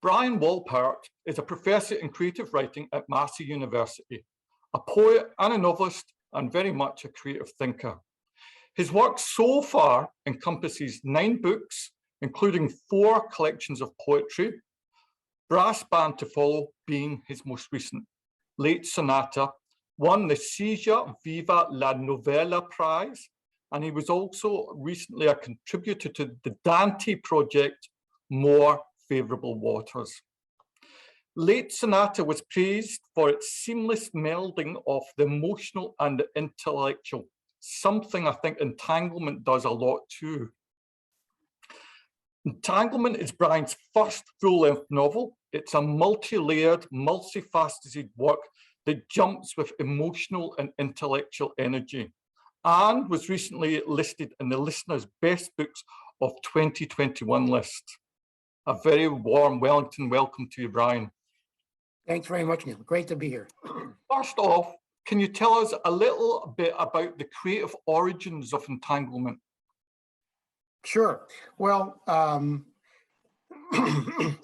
Bryan Walpert is a professor in creative writing at Massey University, a poet and a novelist, and very much a creative thinker. His work so far encompasses 9 books, including 4 collections of poetry, Brass Band to Follow being his most recent. Late Sonata won the Seizure Viva la Novella Prize, and he was also recently a contributor to the Dante project, More Favourable Waters. Late Sonata was praised for its seamless melding of the emotional and the intellectual, something I think Entanglement does a lot too. Entanglement is Bryan's first full-length novel. It's a multi-layered, multifaceted work that jumps with emotional and intellectual energy, and was recently listed in the listener's best books of 2021 list. A very warm Wellington welcome to you, Bryan. Thanks very much, Neil. Great to be here. First off, can you tell us a little bit about the creative origins of Entanglement? Sure. Well, I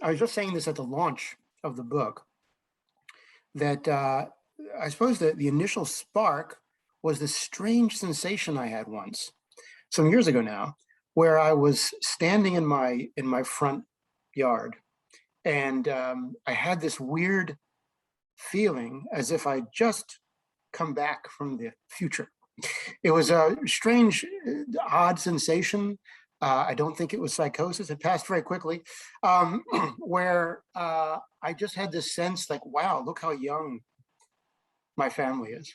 was just saying this at the launch of the book, that I suppose that the initial spark was this strange sensation I had once, some years ago now, where I was standing in my front yard, and I had this weird feeling as if I'd just come back from the future. It was a strange, odd sensation. I don't think it was psychosis. It passed very quickly, where I just had this sense like, wow, look how young my family is.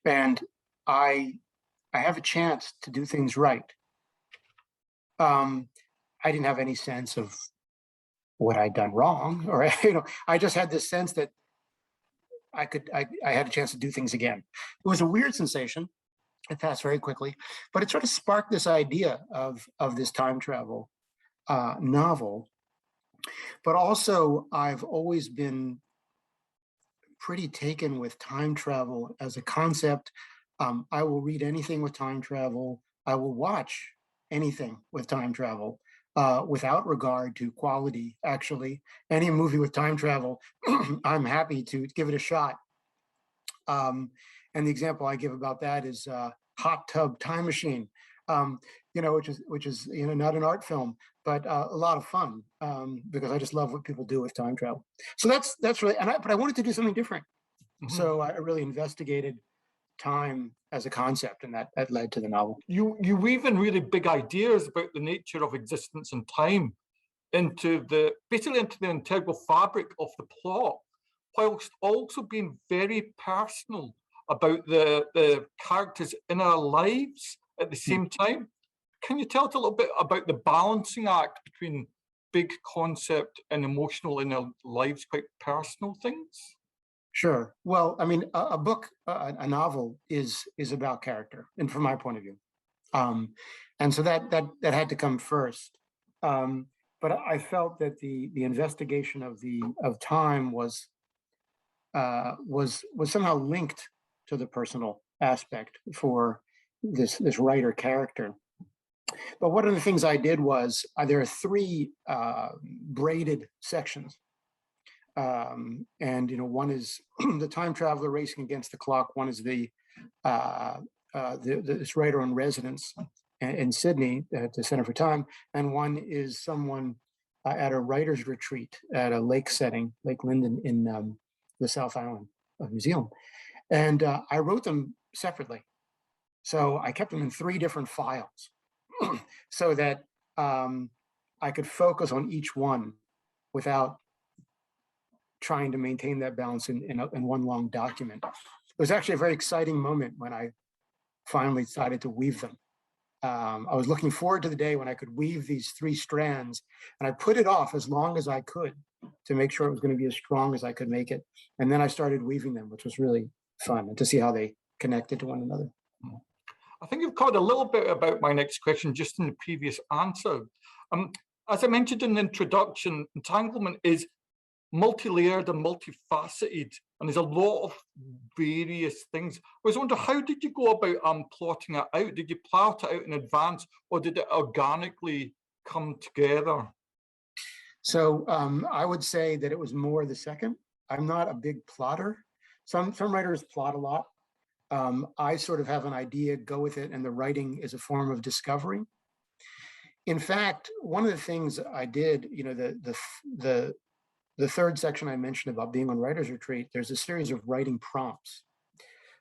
And I have a chance to do things right. I didn't have any sense of what I'd done wrong, or I just had this sense that I had a chance to do things again. It was a weird sensation. It passed very quickly, but it sort of sparked this idea of this time travel novel. But also, I've always been pretty taken with time travel as a concept. I will read anything with time travel. I will watch anything with time travel without regard to quality, actually. Any movie with time travel, I'm happy to give it a shot. And the example I give about that is Hot Tub Time Machine, which is not an art film, but a lot of fun because I just love what people do with time travel. So that's really, but I wanted to do something different. Mm-hmm. So I really investigated time as a concept, and that led to the novel. You weave in really big ideas about the nature of existence and time basically into the integral fabric of the plot, whilst also being very personal about the characters' inner lives at the same time. Can you tell us a little bit about the balancing act between big concept and emotional inner lives, quite personal things? Sure. Well, I mean, a book, a novel is about character, and from my point of view, and so that had to come first. But I felt that the investigation of time was somehow linked to the personal aspect for this writer character. But one of the things I did was there are 3 braided sections. And one is the time traveler racing against the clock. One is this writer in residence in Sydney at the Center for Time, and one is someone at a writer's retreat at a lake setting, Lake Linden in the South Island of New Zealand. And I wrote them separately, so I kept them in 3 different files, so that I could focus on each one without trying to maintain that balance in one long document. It was actually a very exciting moment when I finally decided to weave them. I was looking forward to the day when I could weave these 3 strands, and I put it off as long as I could to make sure it was going to be as strong as I could make it. And then I started weaving them, which was really fun, and to see how they connected to one another. I think you've covered a little bit about my next question just in the previous answer. As I mentioned in the introduction, Entanglement is multi-layered and multifaceted, and there's a lot of various things. I was wondering, how did you go about plotting it out? Did you plot it out in advance, or did it organically come together? So I would say that it was more the second. I'm not a big plotter. Some writers plot a lot. I sort of have an idea, go with it, and the writing is a form of discovery. In fact, one of the things I did, you know, the third section I mentioned about being on writer's retreat, there's a series of writing prompts.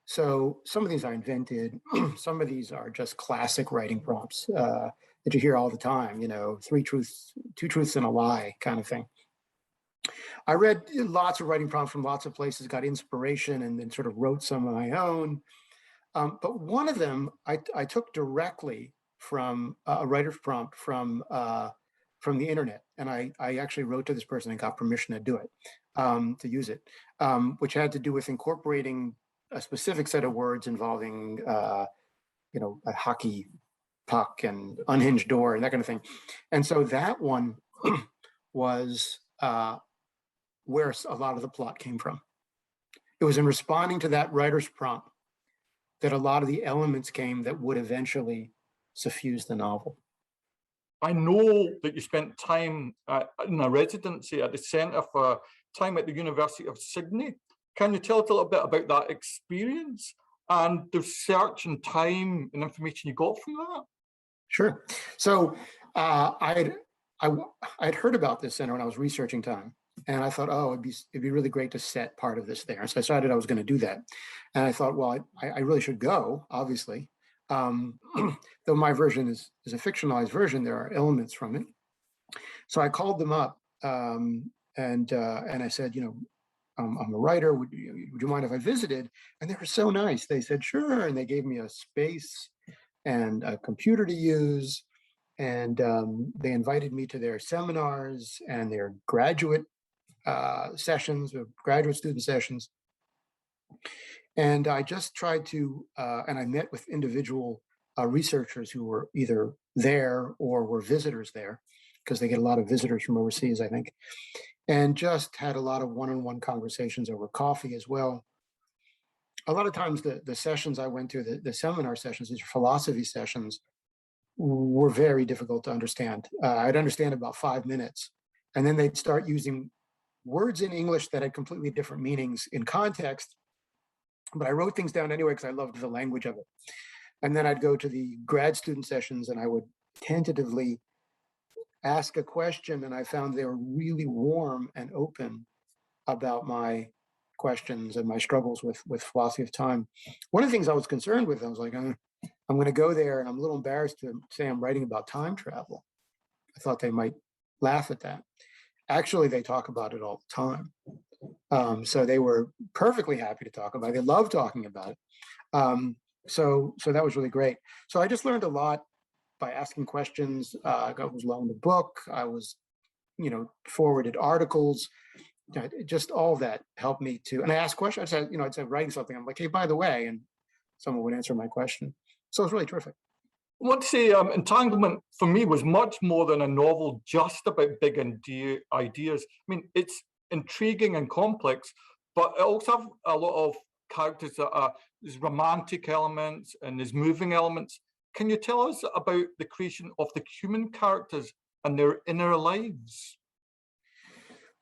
So some of these I invented, some of these are just classic writing prompts that you hear all the time, you know, 3 truths, 2 truths and a lie kind of thing. I read lots of writing prompts from lots of places, got inspiration, and then sort of wrote some of my own. But one of them I took directly from a writer's prompt from the internet, and I actually wrote to this person and got permission to do it, to use it, which had to do with incorporating a specific set of words involving, you know, a hockey puck and unhinged door and that kind of thing. And so that one was where a lot of the plot came from. It was in responding to that writer's prompt that a lot of the elements came that would eventually suffuse the novel. I know that you spent time in a residency at the Centre for Time at the University of Sydney. Can you tell us a little bit about that experience and the research and time and information you got from that? Sure. So I'd heard about this center when I was researching time, and I thought, oh, it'd be really great to set part of this there. And so I decided I was going to do that, and I thought, well, I really should go, obviously. Though my version is a fictionalized version, there are elements from it. So I called them up, and I said, you know, I'm a writer. Would you mind if I visited? And they were so nice. They said, sure. And they gave me a space and a computer to use. And they invited me to their seminars and their graduate sessions, or graduate student sessions. And I just tried to, and I met with individual researchers who were either there or were visitors there, because they get a lot of visitors from overseas, I think, and just had a lot of one-on-one conversations over coffee as well. A lot of times the sessions I went to, the seminar sessions, these philosophy sessions, were very difficult to understand. I'd understand about 5 minutes, and then they'd start using words in English that had completely different meanings in context, but I wrote things down anyway because I loved the language of it. And then I'd go to the grad student sessions and I would tentatively ask a question, and I found they were really warm and open about my questions and my struggles with philosophy of time. One of the things I was concerned with, I was like, I'm going to go there and I'm a little embarrassed to say I'm writing about time travel. I thought they might laugh at that. Actually, they talk about it all the time. So they were perfectly happy to talk about it. They love talking about it. So that was really great. So I just learned a lot by asking questions. I was loaned a book. I was, you know, forwarded articles. Just all that helped me to. And I asked questions. I'd say writing something. I'm like, hey, by the way, and someone would answer my question. So it was really terrific. I want to say Entanglement for me was much more than a novel just about big ideas. I mean, it's intriguing and complex, but it also have a lot of characters that are, there's romantic elements and there's moving elements. Can you tell us about the creation of the human characters and their inner lives?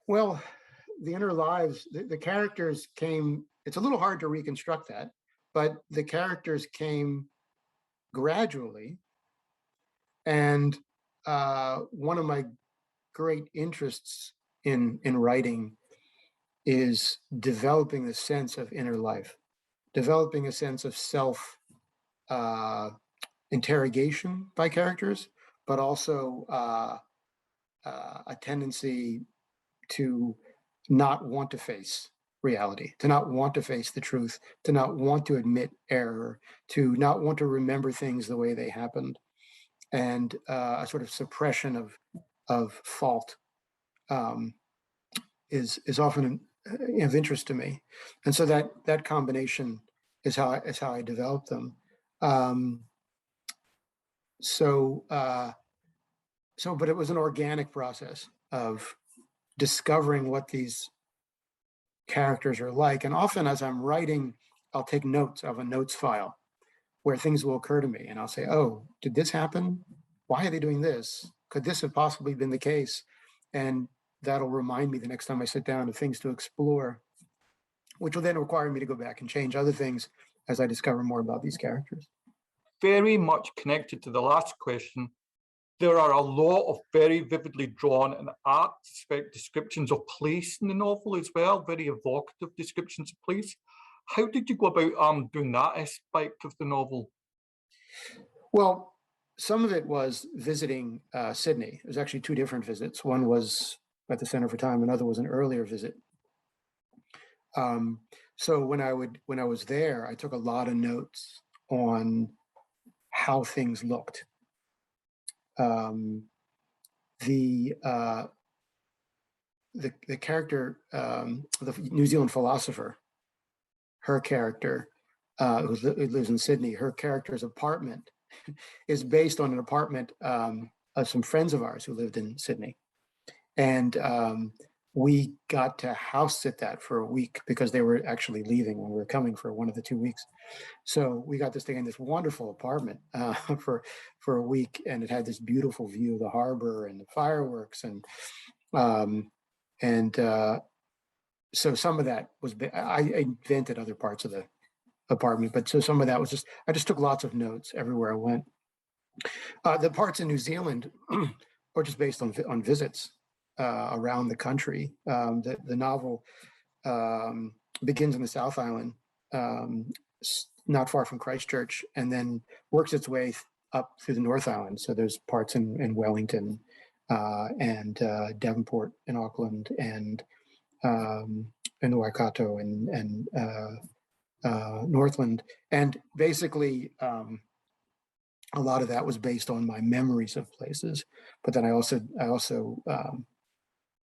Well, the inner lives, the characters came, it's a little hard to reconstruct that, but the characters came gradually. And one of my great interests in writing is developing the sense of inner life, developing a sense of self interrogation by characters, but also a tendency to not want to face reality, to not want to face the truth, to not want to admit error, to not want to remember things the way they happened, and a sort of suppression of fault is often of interest to me, and so that combination is how I develop them. But it was an organic process of discovering what these characters are like. And often as I'm writing, I'll take notes of a notes file where things will occur to me. And I'll say, oh, did this happen? Why are they doing this? Could this have possibly been the case? And that'll remind me the next time I sit down of things to explore, which will then require me to go back and change other things as I discover more about these characters. Very much connected to the last question, there are a lot of very vividly drawn and apt descriptions of place in the novel as well, very evocative descriptions of place. How did you go about doing that aspect of the novel? Well, some of it was visiting Sydney. It was actually two different visits. One was at the Center for Time, another was an earlier visit. So when I was there, I took a lot of notes on how things looked. The character, the New Zealand philosopher, her character, who lives in Sydney, her character's apartment is based on an apartment of some friends of ours who lived in Sydney. And we got to house sit that for a week because they were actually leaving when we were coming for one of the 2 weeks. So we got to stay in this wonderful apartment for a week, and it had this beautiful view of the harbor and the fireworks, and so some of that was, I invented other parts of the apartment, but so some of that was I just took lots of notes everywhere I went. The parts in New Zealand are just based on visits around the country. The novel begins in the South Island, not far from Christchurch, and then works its way up through the North Island. So there's parts in Wellington and Devonport and Auckland and Waikato and Northland. And basically, a lot of that was based on my memories of places. But then I also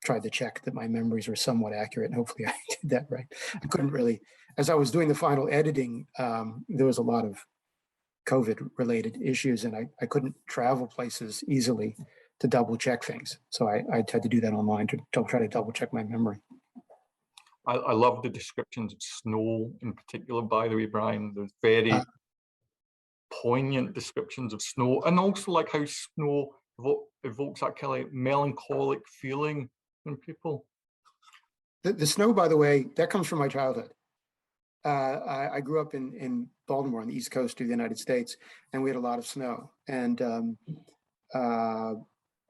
tried to check that my memories were somewhat accurate, and hopefully I did that right. I couldn't really, as I was doing the final editing, there was a lot of COVID-related issues, and I couldn't travel places easily to double check things. So I had to do that online to try to double check my memory. I love the descriptions of snow in particular, by the way, Brian. There's very poignant descriptions of snow, and also like how snow evokes that kind of melancholic feeling in people. The snow, by the way, that comes from my childhood. I grew up in Baltimore on the East Coast of the United States, and we had a lot of snow. And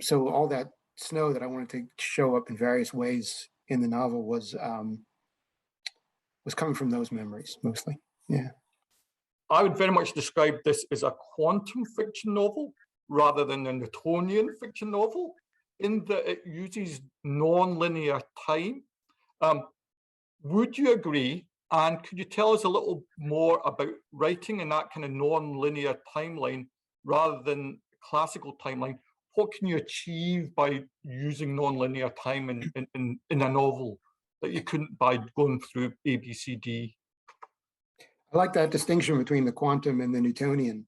so all that snow that I wanted to show up in various ways in the novel was coming from those memories mostly. Yeah. I would very much describe this as a quantum fiction novel rather than a Newtonian fiction novel, in that it uses non-linear time. Would you agree? And could you tell us a little more about writing in that kind of non-linear timeline rather than classical timeline? What can you achieve by using non-linear time in a novel that you couldn't by going through A, B, C, D? I like that distinction between the quantum and the Newtonian.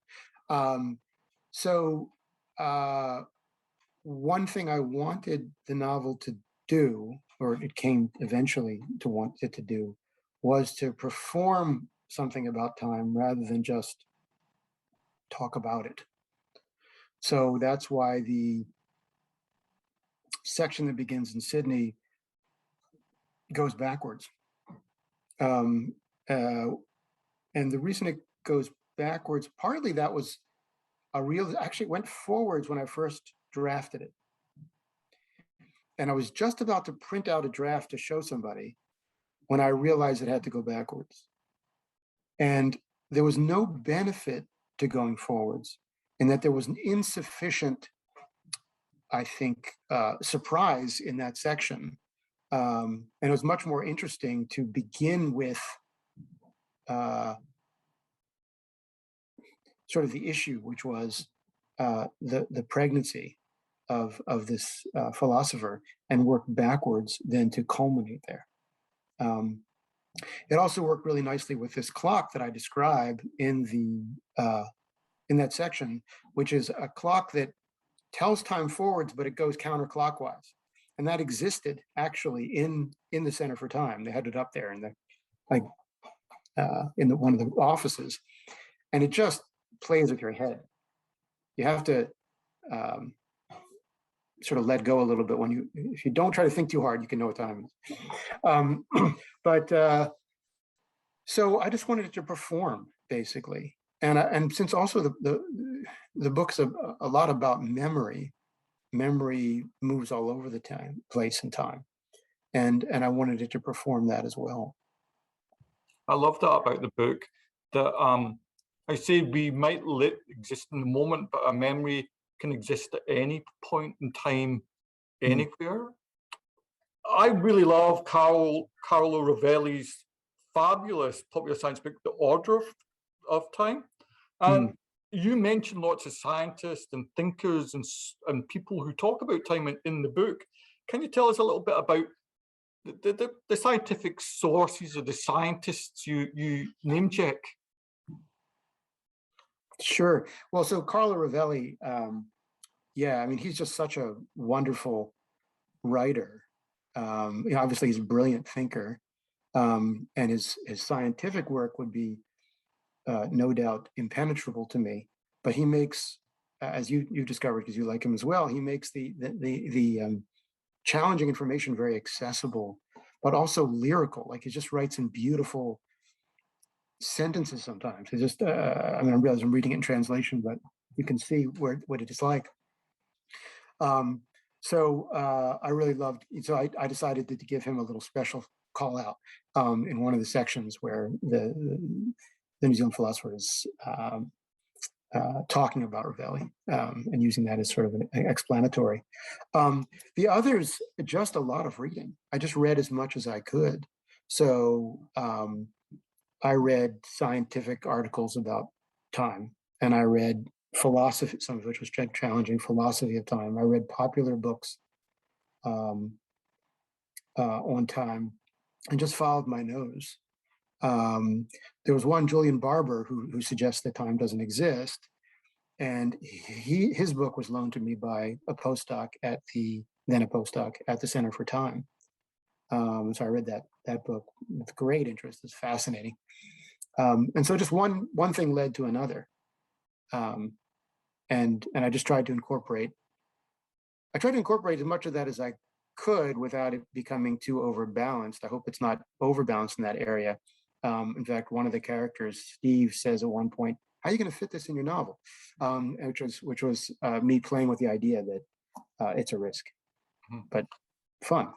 One thing I wanted the novel to do, or it came eventually to want it to do, was to perform something about time rather than just talk about it. So that's why the section that begins in Sydney goes backwards. And the reason it goes backwards, partly that was actually it went forwards when I first drafted it. And I was just about to print out a draft to show somebody when I realized it had to go backwards. And there was no benefit to going forwards, in that there was an insufficient, I think, surprise in that section. And it was much more interesting to begin with sort of the issue, which was the pregnancy of this philosopher, and work backwards than to culminate there. It also worked really nicely with this clock that I describe in that section, which is a clock that tells time forwards, but it goes counterclockwise. And that existed actually in the Center for Time. They had it up there in one of the offices, and it just plays with your head. You have to sort of let go a little bit if you don't try to think too hard, you can know what time it is. But so I just wanted it to perform basically, and since also the book's a lot about memory. Memory moves all over the place and time, and I wanted it to perform that as well. I love that about the book, that I say we might exist in the moment, but a memory can exist at any point in time, anywhere. I really love Carlo Rovelli's fabulous popular science book, The Order of Time. And you mentioned lots of scientists and thinkers and people who talk about time in the book. Can you tell us a little bit about the scientific sources or the scientists you name check? Sure. Well, so Carlo Rovelli, yeah, I mean, he's just such a wonderful writer. Obviously, he's a brilliant thinker, and his scientific work would be no doubt impenetrable to me. But he makes, as you discovered because you like him as well, he makes the challenging information very accessible, but also lyrical. Like he just writes in beautiful sentences sometimes. He just, I mean, I realize I'm reading it in translation, but you can see what it is like. So I really loved, so I decided to give him a little special call out in one of the sections where the New Zealand philosopher is talking about Rovelli and using that as sort of an explanatory. The others, just a lot of reading. I just read as much as I could. So I read scientific articles about time, and I read philosophy, some of which was challenging, philosophy of time. I read popular books on time and just followed my nose. There was one, Julian Barber, who suggests that time doesn't exist. And his book was loaned to me by a postdoc at the Center for Time. So I read that book with great interest. It's fascinating. And so just one thing led to another. And I just tried to incorporate as much of that as I could without it becoming too overbalanced. I hope it's not overbalanced in that area. In fact, one of the characters, Steve, says at one point, "How are you going to fit this in your novel?" Which was me playing with the idea that it's a risk, but fun.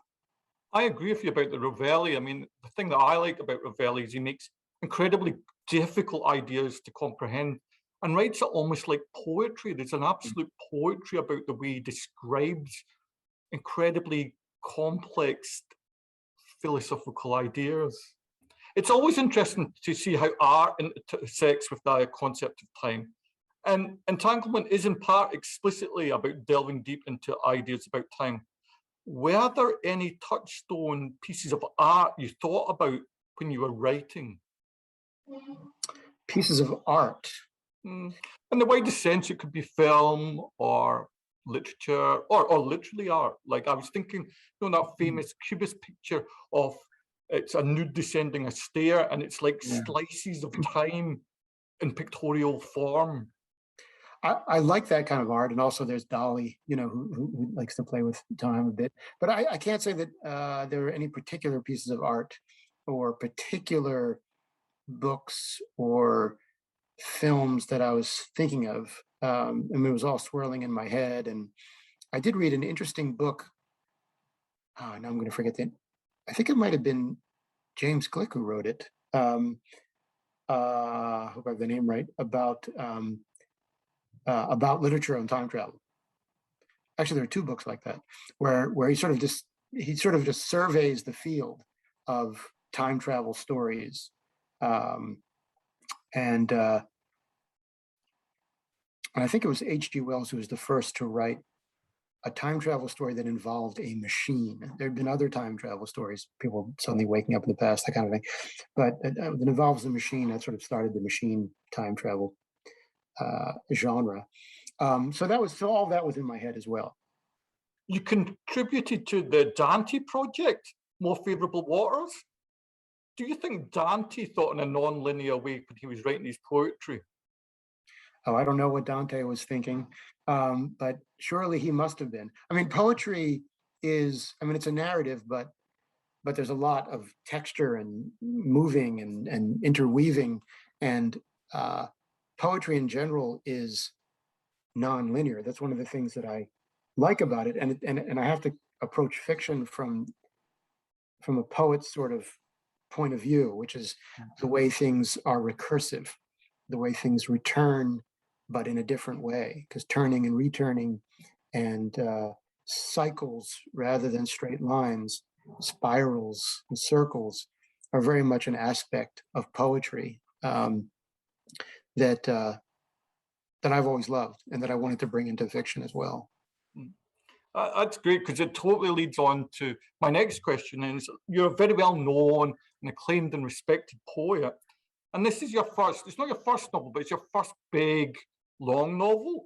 I agree with you about the Rovelli. I mean, the thing that I like about Rovelli is he makes incredibly difficult ideas to comprehend and writes it almost like poetry. There's an absolute poetry about the way he describes incredibly complex philosophical ideas. It's always interesting to see how art intersects with the concept of time. And Entanglement is in part explicitly about delving deep into ideas about time. Were there any touchstone pieces of art you thought about when you were writing? Pieces of art? In the widest sense, it could be film or literature or literally art. Like I was thinking, that famous Cubist picture of it's a nude descending a stair, and it's like slices of time in pictorial form. I like that kind of art, and also there's Dolly, who likes to play with time a bit. But I can't say that there are any particular pieces of art or particular books or films that I was thinking of. I mean, it was all swirling in my head, and I did read an interesting book. Now I'm going to forget that. I think it might have been James Glick who wrote it. I hope I have the name right, about literature on time travel. Actually, there are two books like that, where he sort of just surveys the field of time travel stories, and I think it was H.G. Wells who was the first to write a time travel story that involved a machine. There had been other time travel stories, people suddenly waking up in the past, that kind of thing, but it involves a machine. That sort of started the machine time travel genre. So all that was in my head as well. You contributed to the Dante project, More Favourable Waters. Do you think Dante thought in a non-linear way when he was writing his poetry? Oh, I don't know what Dante was thinking. But surely he must have been. I mean, poetry is, I mean, it's a narrative, but there's a lot of texture and moving and interweaving, and poetry in general is nonlinear. That's one of the things that I like about it, and I have to approach fiction from a poet's sort of point of view, which is the way things are recursive, the way things return, but in a different way, because turning and returning and cycles rather than straight lines, spirals and circles are very much an aspect of poetry that I've always loved and that I wanted to bring into fiction as well. That's great, because it totally leads on to my next question. Is you're a very well known and acclaimed and respected poet, and this is your first, it's not your first novel, but it's your first big long novel.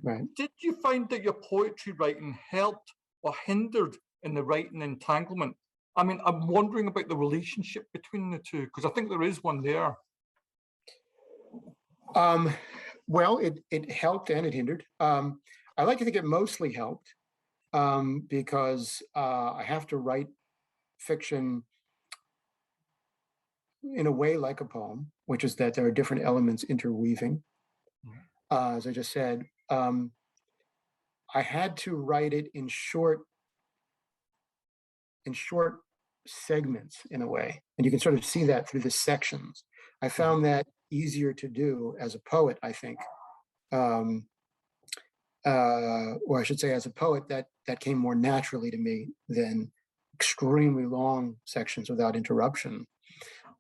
Right. Did you find that your poetry writing helped or hindered in the writing Entanglement? I mean, I'm wondering about the relationship between the two, because I think there is one there. Well, it helped and it hindered. I like to think it mostly helped because I have to write fiction in a way like a poem, which is that there are different elements interweaving. As I just said, I had to write it in short segments in a way, and you can sort of see that through the sections. I found that easier to do as a poet, I think, or I should say, as a poet, that came more naturally to me than extremely long sections without interruption.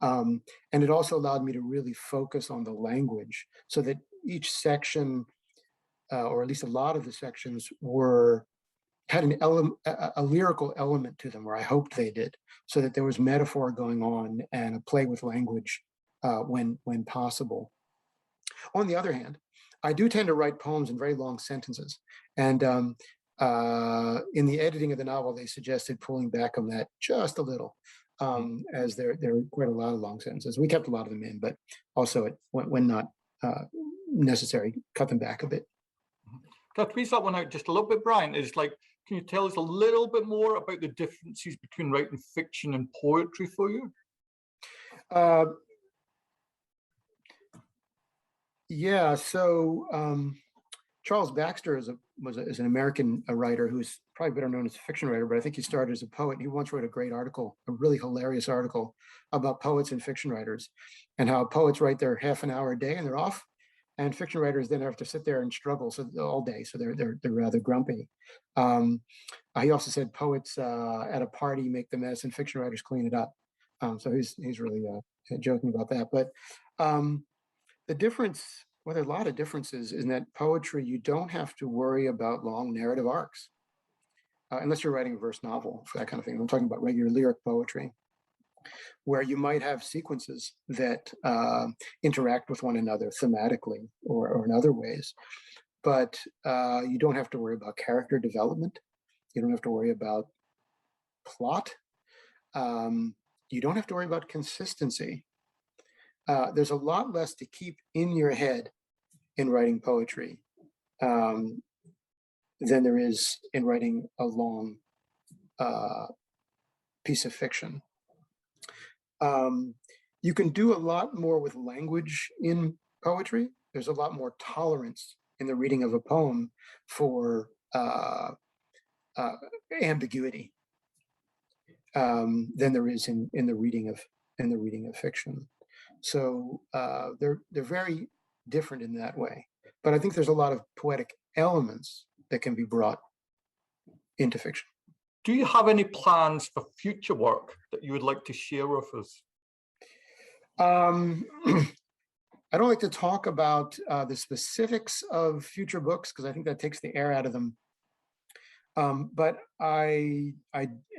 And it also allowed me to really focus on the language, so that each section, or at least a lot of the sections, had a lyrical element to them, or I hoped they did, so that there was metaphor going on and a play with language when possible. On the other hand, I do tend to write poems in very long sentences, and in the editing of the novel, they suggested pulling back on that just a little, as there are quite a lot of long sentences. We kept a lot of them in, but also when not necessary, cut them back a bit. Can I tweeze that one out just a little bit, Bryan? Is like, can you tell us a little bit more about the differences between writing fiction and poetry for you? Yeah, so Charles Baxter is an American writer who's probably better known as a fiction writer, but I think he started as a poet. He once wrote a great article, a really hilarious article about poets and fiction writers, and how poets write their half an hour a day and they're off, and fiction writers then have to sit there and struggle all day, so they're rather grumpy. He also said poets at a party make the mess and fiction writers clean it up. So he's really joking about that, but the difference, well, there are a lot of differences, in that poetry, you don't have to worry about long narrative arcs, unless you're writing a verse novel, for that kind of thing. I'm talking about regular lyric poetry, where you might have sequences that interact with one another thematically or in other ways. But you don't have to worry about character development. You don't have to worry about plot. You don't have to worry about consistency. There's a lot less to keep in your head in writing poetry than there is in writing a long piece of fiction. You can do a lot more with language in poetry. There's a lot more tolerance in the reading of a poem for ambiguity than there is in the reading of fiction. So they're very different in that way. But I think there's a lot of poetic elements that can be brought into fiction. Do you have any plans for future work that you would like to share with us? I don't like to talk about the specifics of future books, because I think that takes the air out of them. But I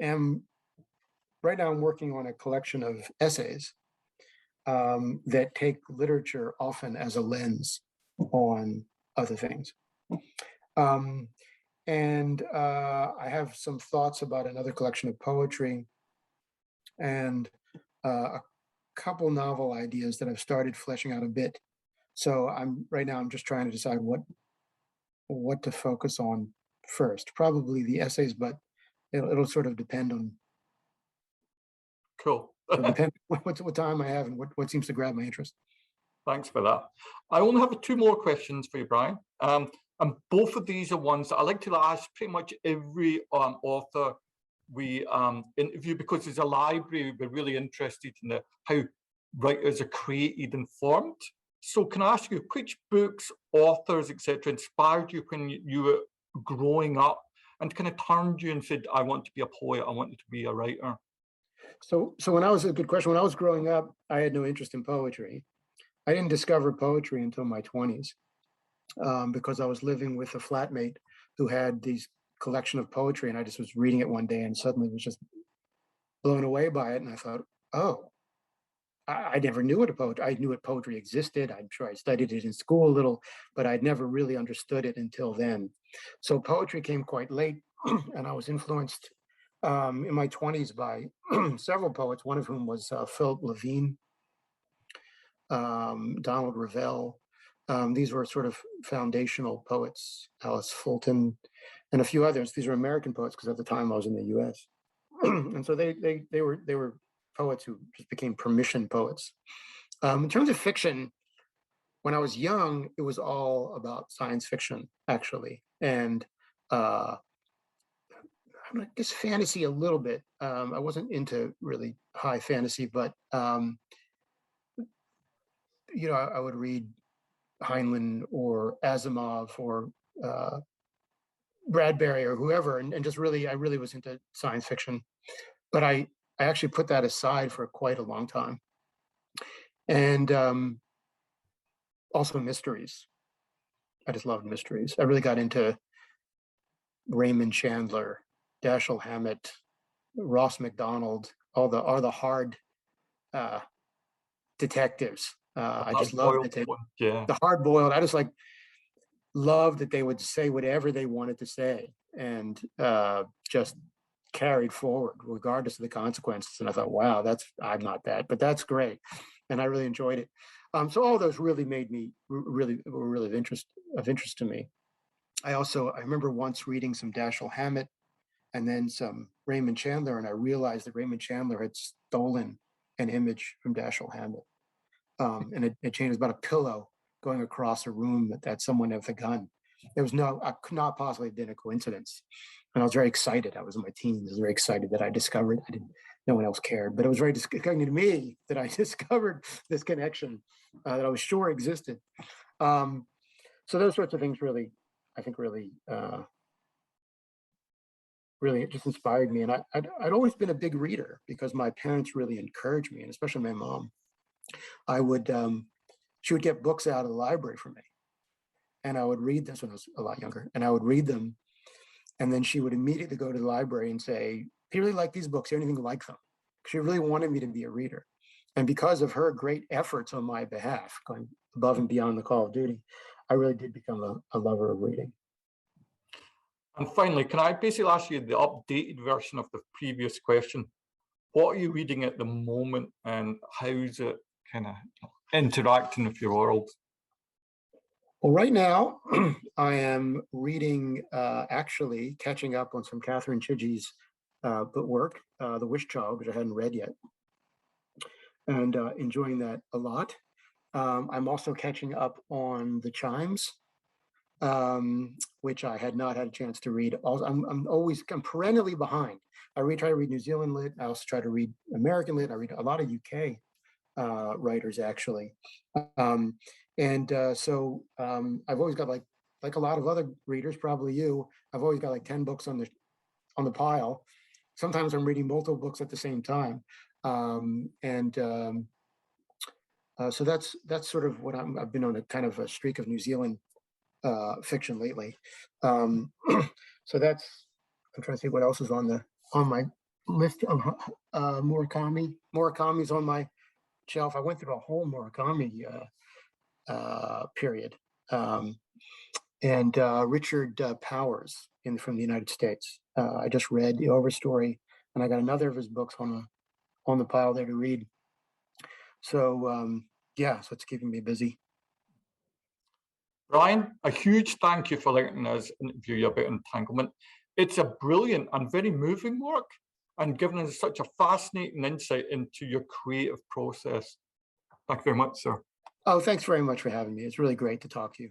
am, right now I'm working on a collection of essays that take literature often as a lens on other things. And I have some thoughts about another collection of poetry and a couple novel ideas that I've started fleshing out a bit. So right now I'm just trying to decide what to focus on first. Probably the essays, but it'll sort of depend on Cool. what time I have and what seems to grab my interest. Thanks for that. I only have two more questions for you, Bryan. And both of these are ones that I like to ask pretty much every author we interview, because as a library, we're really interested in how writers are created and formed. So can I ask you, which books, authors, etc., inspired you when you were growing up and kind of turned you and said, I want to be a poet, I wanted to be a writer? So when I was a good question. When I was growing up, I had no interest in poetry. I didn't discover poetry until my 20s, because I was living with a flatmate who had these collection of poetry, and I just was reading it one day and suddenly was just blown away by it. And I thought, oh, I never knew what a poet. I knew what poetry existed. I'm sure I studied it in school a little, but I'd never really understood it until then. So poetry came quite late, and I was influenced in my 20s by several poets, one of whom was Philip Levine, Donald Ravel. These were sort of foundational poets, Alice Fulton, and a few others. These are American poets because at the time I was in the U.S. And so they were poets who just became permission poets. In terms of fiction, when I was young, it was all about science fiction, actually, and I guess fantasy a little bit. I wasn't into really high fantasy, but I would read Heinlein or Asimov or Bradbury or whoever, and just I really was into science fiction. But I actually put that aside for quite a long time. And also mysteries. I just loved mysteries. I really got into Raymond Chandler, Dashiell Hammett, Ross MacDonald, all the hard detectives. I just loved that the hard boiled. I just loved that they would say whatever they wanted to say and just carried forward regardless of the consequences. And I thought, wow, I'm not that, but that's great. And I really enjoyed it. So all those really made me were really of interest to me. I remember once reading some Dashiell Hammett and then some Raymond Chandler, and I realized that Raymond Chandler had stolen an image from Dashiell Hammett. And it changed about a pillow going across a room that someone with a gun. I could not possibly have been a coincidence. And I was very excited. I was in my teens. I was very excited that I discovered. No one else cared, but it was very disconcerting to me that I discovered this connection that I was sure existed. So those sorts of things really, I think, really it just inspired me. And I'd always been a big reader because my parents really encouraged me, and especially my mom. She would get books out of the library for me, and I would read this when I was a lot younger, and I would read them. And then she would immediately go to the library and say, "If you really like these books, anything like them." She really wanted me to be a reader. And because of her great efforts on my behalf, going above and beyond the call of duty, I really did become a lover of reading. And finally, can I basically ask you the updated version of the previous question? What are you reading at the moment, and how's it kind of interacting with your world? Well, right now, I am reading, actually catching up on some Catherine Chidgey's work, The Wish Child, which I hadn't read yet, and enjoying that a lot. I'm also catching up on The Chimes, which I had not had a chance to read. I'm perennially behind. I try to read New Zealand lit. I also try to read American lit. I read a lot of UK writers, actually. So I've always got like a lot of other readers, probably you. I've always got like 10 books on the pile. Sometimes I'm reading multiple books at the same time, so that's sort of what I've been on a kind of a streak of New Zealand fiction lately. So I'm trying to see what else is on my list of Murakami. Murakami's on my shelf. I went through a whole Murakami period. And Richard Powers from the United States. I just read The Overstory, and I got another of his books on the pile there to read. So so it's keeping me busy. Bryan, a huge thank you for letting us interview you about Entanglement. It's a brilliant and very moving work and giving us such a fascinating insight into your creative process. Thank you very much, sir. Oh, thanks very much for having me. It's really great to talk to you.